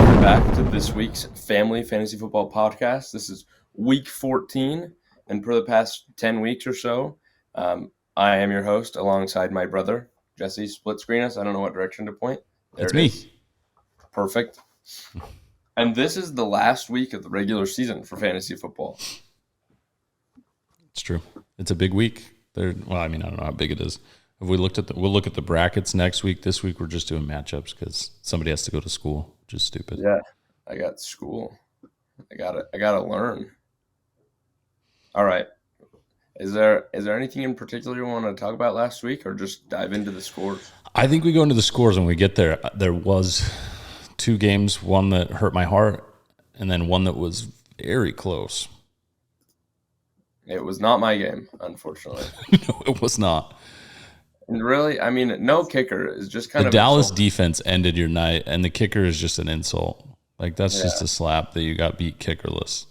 welcome back to this week's Family Fantasy Football Podcast. This is week 14, and for the past 10 weeks or so, I am your host alongside my brother, Jesse. Split screen us. I don't know what direction to point. There It's it me. is. Perfect. And this is the last week of the regular season for fantasy football. It's true. It's a big week. I don't know how big it is. If we looked at we'll look at the brackets next week. This week we're just doing matchups because somebody has to go to school, which is stupid. Yeah, I got school. I gotta learn. All right. Is there anything in particular you want to talk about last week, or just dive into the scores? I think we go into the scores when we get there. There was 2 games, one that hurt my heart, and then one that was very close. It was not my game, unfortunately. No, it was not. And really, I mean, no kicker is just kind The of Dallas insulting. defense ended your night, and the kicker is just an insult. Like, that's just a slap that you got beat kickerless.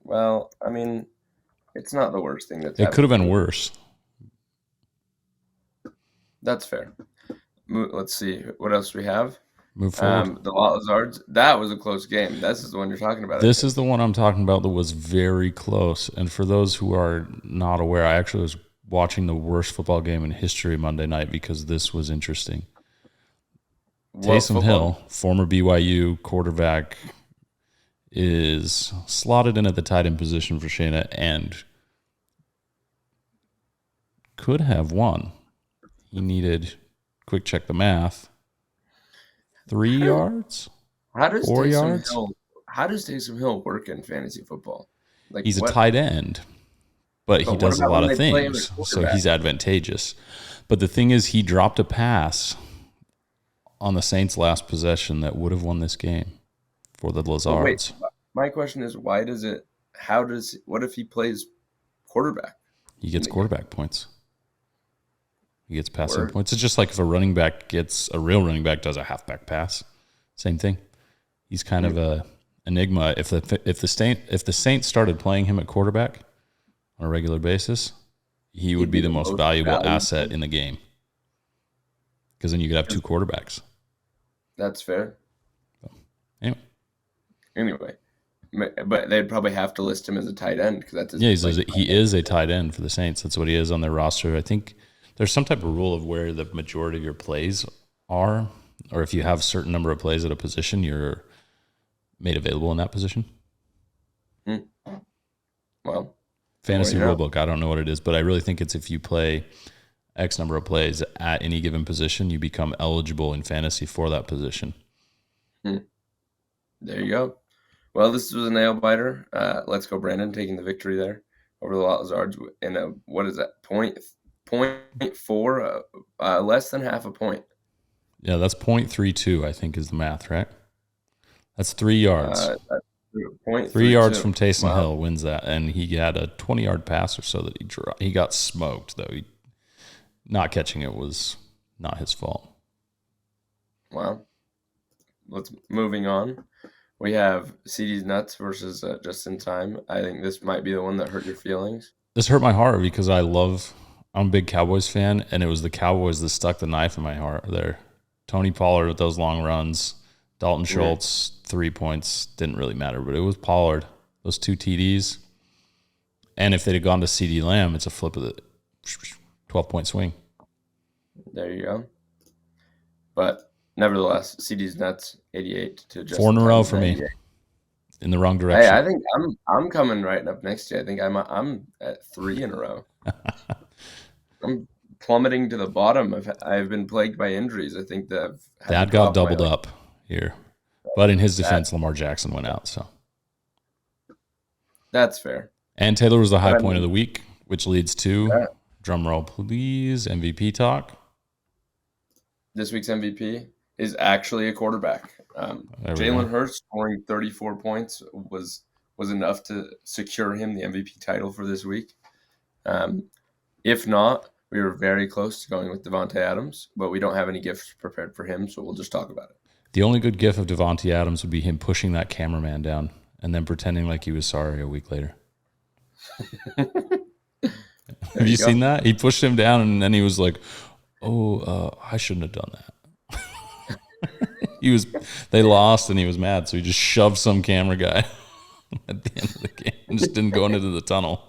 Well, I mean, it's not the worst thing that's It could have been happened. worse. That's fair. Let's see. What else we have? Move forward. The Lazards. That was a close game. This is the one you're talking about. This is the one I'm talking about that was very close. And for those who are not aware, I actually was watching the worst football game in history Monday night because this was interesting. Taysom Hill, former BYU quarterback, is slotted in at the tight end position for Shayna and could have won. He needed, quick check the math, 3 yards? How does 4 yards? How does Taysom Hill work in fantasy football? Like, He's a tight end, but he what does a about lot when of they play him things, at so quarterback? he's advantageous. But the thing is, he dropped a pass on the Saints' last possession that would have won this game for the Lazards. Wait, my question is, what if he plays quarterback? He gets quarterback points. He gets passing Word. points. It's just like if a real running back does a halfback pass, same thing. He's kind of a enigma. If the Saints started playing him at quarterback on a regular basis, he would be the most valuable asset in the game. Because then you could have 2 quarterbacks. That's fair. Anyway, but they'd probably have to list him as a tight end because that's his he is a tight end for the Saints. That's what he is on their roster. I think there's some type of rule of where the majority of your plays are, or if you have a certain number of plays at a position, you're made available in that position. Well, Fantasy rulebook, I don't know what it is, but I really think it's if you play X number of plays at any given position, you become eligible in fantasy for that position. There you go. Well, this was a nail biter. Let's go, Brandon, taking the victory there over the Lazards in a, what is that, 0.4, less than half a point. Yeah, that's 0.32, I think is the math, right? That's 3 yards. 3 yards from Taysom Hill wins that, and he had a 20-yard pass or so that he dropped. He got smoked, though. Not catching it was not his fault. Wow. Moving on. We have CD's Nuts versus Just in Time. I think this might be the one that hurt your feelings. This hurt my heart because I'm a big Cowboys fan, and it was the Cowboys that stuck the knife in my heart there. Tony Pollard with those long runs. Dalton Schultz, 3 points, didn't really matter, but it was Pollard. Those 2 TDs. And if they'd have gone to CeeDee Lamb, it's a flip of the 12-point swing. There you go. But nevertheless, CD's Nuts, 88 to just 4 in a row for me. In the wrong direction. Hey, I think I'm coming right up next to you. I think I'm at 3 in a row. I'm plummeting to the bottom. I've been plagued by injuries. I think that Dad got doubled up here. But in his defense, Lamar Jackson went out. So that's fair. And Taylor was the high point of the week, which leads to, drum roll please, MVP talk. This week's MVP is actually a quarterback. Jalen Hurts scoring 34 points was enough to secure him the MVP title for this week. If not, we were very close to going with Davante Adams, but we don't have any gifts prepared for him, so we'll just talk about it. The only good gif of Davante Adams would be him pushing that cameraman down and then pretending like he was sorry a week later. Have you seen that? He pushed him down and then he was like, I shouldn't have done that. They lost and he was mad, so he just shoved some camera guy at the end of the game and just didn't go into the tunnel.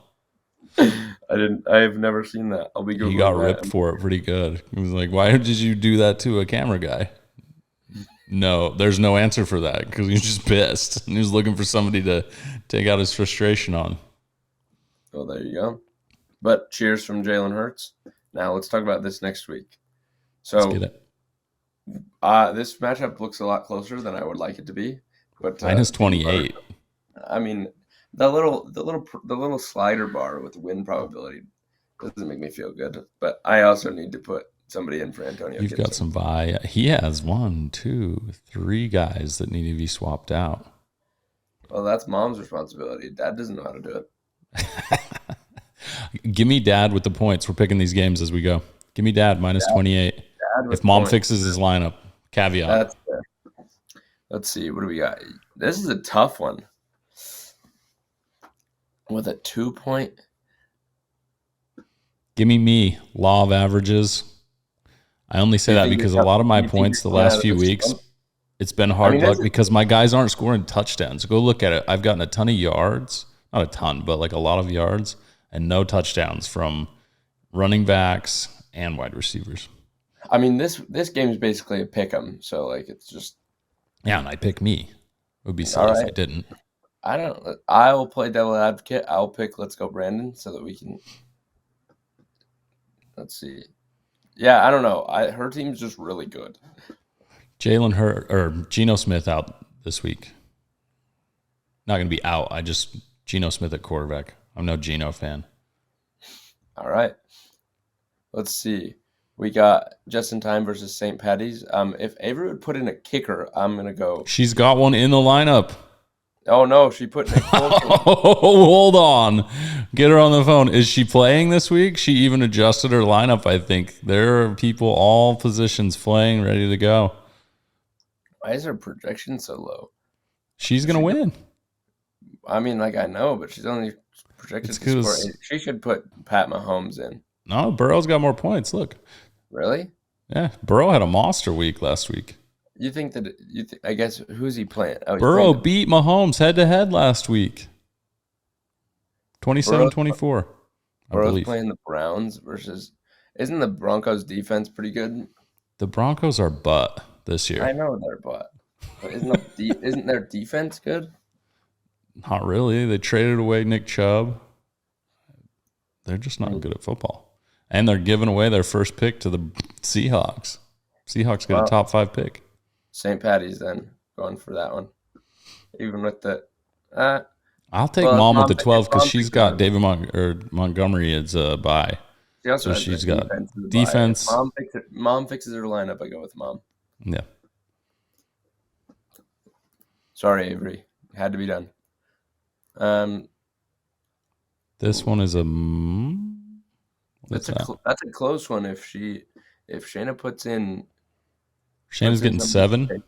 I've never seen that. I'll be Googling He got that. ripped for it pretty good. He was like, "Why did you do that to a camera guy?" No, there's no answer for that because he was just pissed and he was looking for somebody to take out his frustration on. Oh, there you go. But cheers from Jalen Hurts. Now let's talk about this next week. So Let's get it. this matchup looks a lot closer than I would like it to be. But minus 28. I mean, the little slider bar with win probability doesn't make me feel good. But I also need to put somebody in for Antonio. You've got some buy. He has 1, 2, 3 guys that need to be swapped out. Well, that's mom's responsibility. Dad doesn't know how to do it. Give me dad with the points. We're picking these games as we go. Give me dad minus 28. If mom fixes his lineup, caveat. That's fair. Let's see. What do we got? This is a tough one. With a 2-point. Give me law of averages. I only say that because a lot of my points the last few weeks, it's been hard luck because my guys aren't scoring touchdowns. Go look at it. I've gotten a ton of yards. Not a ton, but like a lot of yards and no touchdowns from running backs and wide receivers. I mean, this game is basically a pick 'em, so like it's just. Yeah, and I pick me. It would be silly if I didn't. I will play devil advocate. I'll pick Let's Go Brandon so that we can. Let's see. Yeah, I don't know. Her team's just really good. Jalen Hurts or Geno Smith out this week. Not going to be out. Geno Smith at quarterback. I'm no Geno fan. All right. Let's see. We got Just in Time versus St. Patty's. If Avery would put in a kicker, I'm going to go. She's got one in the lineup. Oh, no. She put in a hold on. Get her on the phone. Is she playing this week? She even adjusted her lineup, I think. There are people, all positions playing, ready to go. Why is her projection so low? She's going to win. I mean, like I know, but she's only projected to score 8. She should put Pat Mahomes in. No, Burrow's got more points. Look. Really? Yeah. Burrow had a monster week last week. You think that I guess who's he playing? Oh, Burrow beat Mahomes head-to-head last week. 27-24. Burrow's playing the Browns versus. Isn't the Broncos defense pretty good? The Broncos are butt this year. I know they're butt. But isn't their defense good? Not really. They traded away Nick Chubb. They're just not good at football. And they're giving away their first pick to the Seahawks. Seahawks get a top 5 pick. St. Patty's then going for that one. Even with the I'll take Mom with the 12 because she's got David Montgomery as a bye. So she's got defense. Mom fixes her lineup. I go with Mom. Yeah. Sorry, Avery. Had to be done. This one is that's a close one. If Shayna puts in, Shayna's getting 7.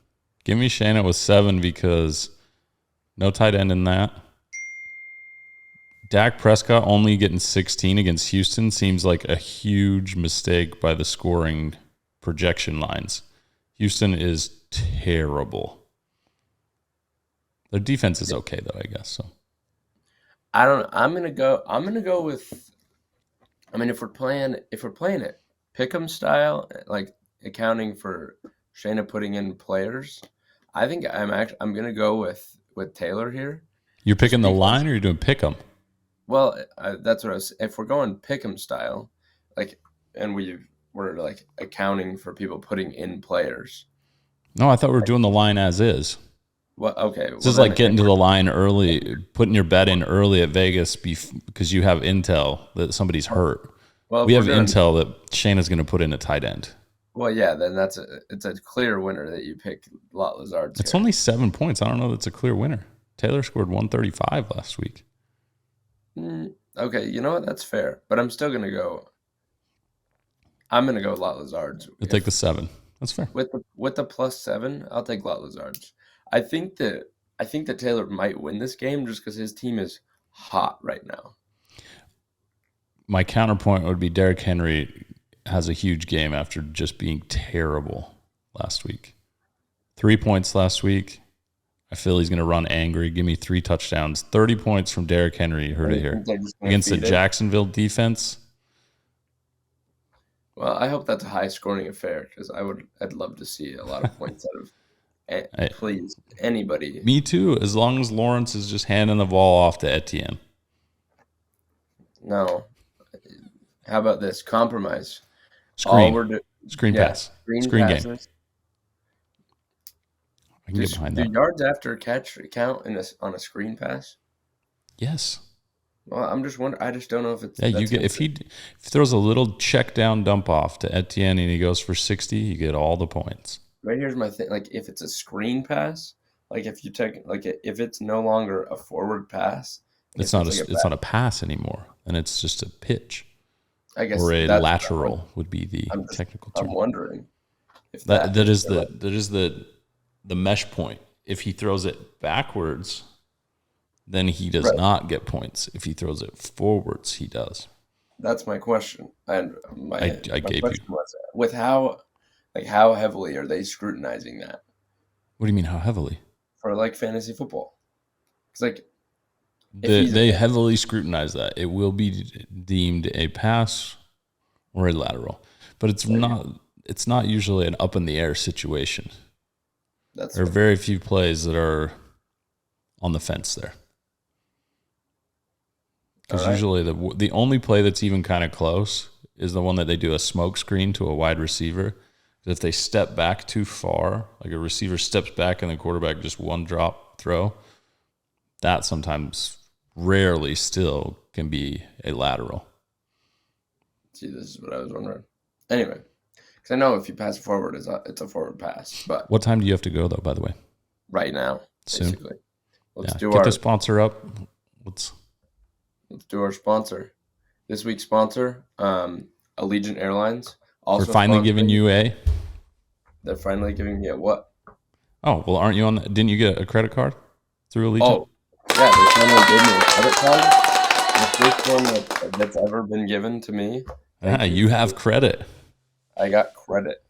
Give me Shayna with 7 because no tight end in that. Dak Prescott only getting 16 against Houston seems like a huge mistake by the scoring projection lines. Houston is terrible. Their defense is okay though, I guess. So I'm gonna go with. I mean, if we're playing it pick'em style, like accounting for Shayna putting in players, I think I'm gonna go with Taylor here. You're picking the line, or you're doing pick'em? Well, that's what I was. If we're going pick'em style, like, and we're like accounting for people putting in players. No, I thought we were doing the line as is. Well, okay. This is like getting to the line early, putting your bet in early at Vegas because you have intel that somebody's hurt. Well, we have intel that Shayna's going to put in a tight end. Well, yeah, then it's a clear winner that you pick Lot Lazard. It's only 7 points. I don't know that's a clear winner. Taylor scored 135 last week. Okay, you know what? That's fair, but I'm still going to go. I'm going to go Lot Lazard's. You'll take the 7. That's fair. With the +7, I'll take Lot Lazard's. I think that Taylor might win this game just because his team is hot right now. My counterpoint would be Derrick Henry has a huge game after just being terrible last week. 3 points last week. I feel he's going to run angry. Give me 3 touchdowns. 30 points from Derrick Henry. You heard it here. Against the Jacksonville defense. Well, I hope that's a high-scoring affair because I'd love to see a lot of points out of please anybody. Me too, as long as Lawrence is just handing the ball off to Etienne. No. How about this? Compromise. Screen pass. Screen game. I can get behind that. Do yards after a catch count on a screen pass? Yes. Well, I'm just wondering. I just don't know if it's. Yeah, you get if he throws a little check down dump off to Etienne and he goes for 60, you get all the points. Right here's my thing. Like if it's a screen pass, like if you take if it's no longer a forward pass, it's not a pass anymore, and it's just a pitch. I guess or a lateral would be the technical term. I'm wondering if that is the mesh point. If he throws it backwards, then he does not get points. If he throws it forwards, he does. That's my question. And I gave you with how heavily are they scrutinizing that? What do you mean how heavily? For fantasy football. It's they heavily scrutinize that. It will be deemed a pass or a lateral, but it's not usually an up in the air situation. There are very few plays that are on the fence there. Because usually the only play that's even kind of close is the one that they do a smoke screen to a wide receiver. If they step back too far, like a receiver steps back and the quarterback just one drop throw, that sometimes rarely still can be a lateral. See, this is what I was wondering. Anyway, because I know if you pass it forward, it's a forward pass. But what time do you have to go, though, by the way? Right now, soon. Basically. Let's get the sponsor up. Let's do our sponsor. This week's sponsor, Allegiant Airlines. Also, we're finally giving you They're finally giving me a what? Oh, well, aren't you on? Didn't you get a credit card through Allegiant? Oh, yeah, they finally gave me a credit card. The first one that's ever been given to me. You have credit. I got credit.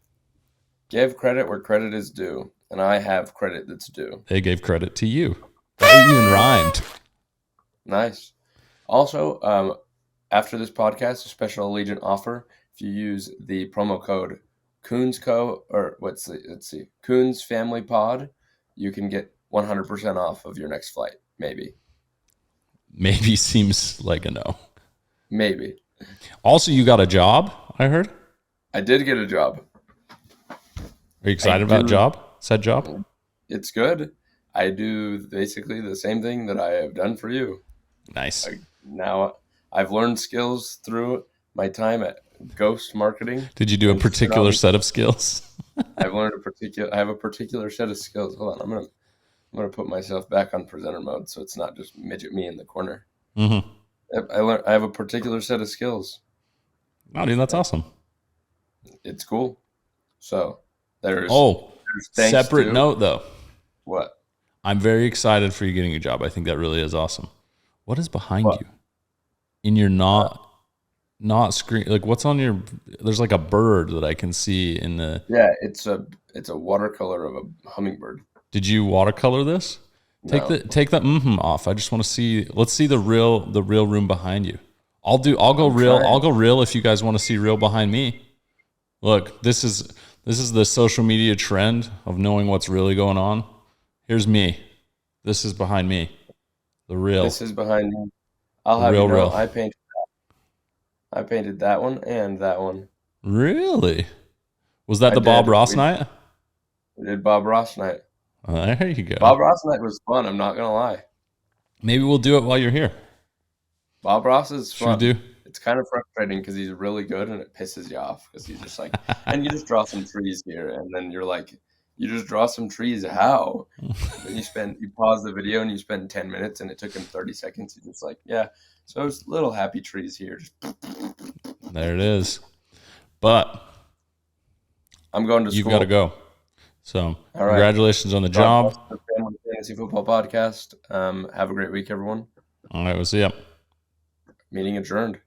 Give credit where credit is due, and I have credit that's due. They gave credit to you. That even rhymed. Nice. Also, after this podcast, a special Allegiant offer. If you use the promo code CoonsCo, or let's see, Coons Family Pod, you can get 100% off of your next flight. Maybe. Maybe seems like a no. Maybe. Also, you got a job, I heard? I did get a job. Are you excited about said job? It's good. I do basically the same thing that I have done for you. Nice. Now I've learned skills through my time at Ghost Marketing. Did you do a particular set of skills? I have a particular set of skills. Hold on, I'm gonna put myself back on presenter mode so it's not just midget me in the corner. Mm-hmm. I have a particular set of skills. Oh, dude, that's awesome. It's cool. So there's separate note though. What? I'm very excited for you getting a job. I think that really is awesome. What is behind you? In your not screen, like what's on your? There's like a bird that I can see in the. Yeah, it's a watercolor of a hummingbird. Did you watercolor this? No. Take the off. I just want to see. Let's see the real room behind you. I'll go real. I'll go real if you guys want to see real behind me. Look, this is the social media trend of knowing what's really going on. Here's me. This is behind me. The real. This is behind me. I'll have you know, I painted that one and that one. Really? Was that the Bob Ross night? We did Bob Ross night. There you go. Bob Ross night was fun. I'm not gonna lie. Maybe we'll do it while you're here. Bob Ross is fun. Should we do? It's kind of frustrating because he's really good and it pisses you off because he's just like, and you just draw some trees here, and then you're like, you just draw some trees. How? And you pause the video and you spend 10 minutes and it took him 30 seconds. You're just like, yeah. So it's little happy trees here. There it is. But I'm going to school. You've got to go. So congratulations on the job. Family Fantasy Football Podcast. Have a great week, everyone. All right, we'll see you. Meeting adjourned.